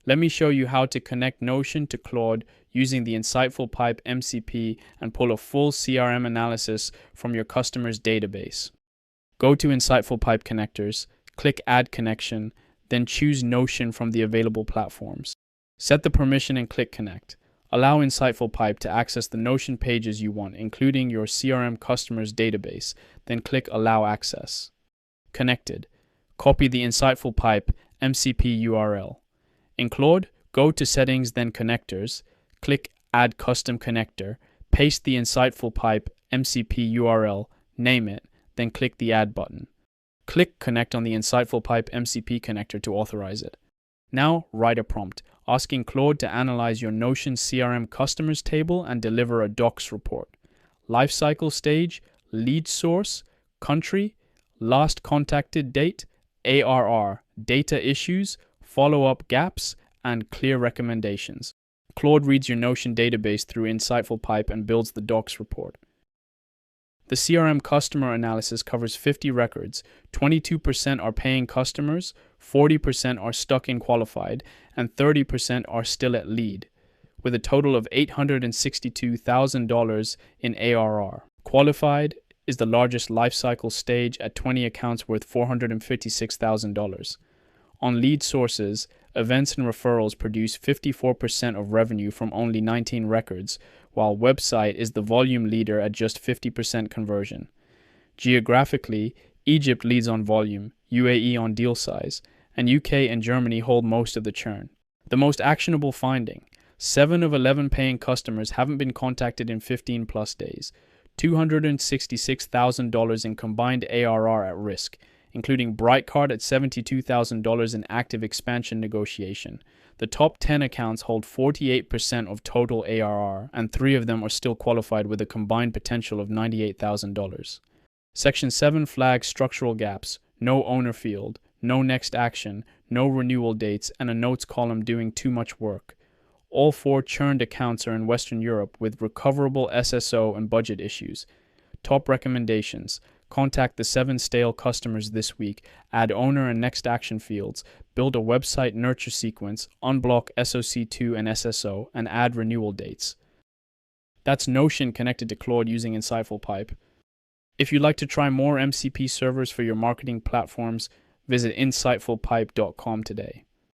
Let me show you how to connect Notion to Claude using the InsightfulPipe MCP and pull a full CRM analysis from your customer's database. Go to InsightfulPipe Connectors, click Add Connection, then choose Notion from the available platforms. Set the permission and click Connect. Allow InsightfulPipe to access the Notion pages you want, including your CRM customer's database, then click Allow Access. Connected. Copy the InsightfulPipe MCP URL. In Claude, go to Settings, then Connectors, click Add Custom Connector, paste the InsightfulPipe MCP URL, name it, then click the Add button. Click Connect on the InsightfulPipe MCP connector to authorize it. Now, write a prompt, asking Claude to analyze your Notion CRM customers table and deliver a docs report. Lifecycle stage, lead source, country, last contacted date, ARR, data issues, follow-up gaps, and clear recommendations. Claude reads your Notion database through InsightfulPipe and builds the docs report. The CRM customer analysis covers 50 records. 22% are paying customers, 40% are stuck in qualified, and 30% are still at lead, with a total of $862,000 in ARR. Qualified is the largest lifecycle stage at 20 accounts worth $456,000. On lead sources, events and referrals produce 54% of revenue from only 19 records, while website is the volume leader at just 50% conversion. Geographically, Egypt leads on volume, UAE on deal size, and UK and Germany hold most of the churn. The most actionable finding: 7 of 11 paying customers haven't been contacted in 15 plus days. $266,000 in combined ARR at risk, including Brightcard at $72,000 in active expansion negotiation. The top 10 accounts hold 48% of total ARR, and 3 of them are still qualified with a combined potential of $98,000. Section 7 flags structural gaps: no owner field, no next action, no renewal dates, and a notes column doing too much work. All 4 churned accounts are in Western Europe with recoverable SSO and budget issues. Top recommendations: contact the 7 stale customers this week, add owner and next action fields, build a website nurture sequence, unblock SOC2 and SSO, and add renewal dates. That's Notion connected to Claude using InsightfulPipe. If you'd like to try more MCP servers for your marketing platforms, visit InsightfulPipe.com today.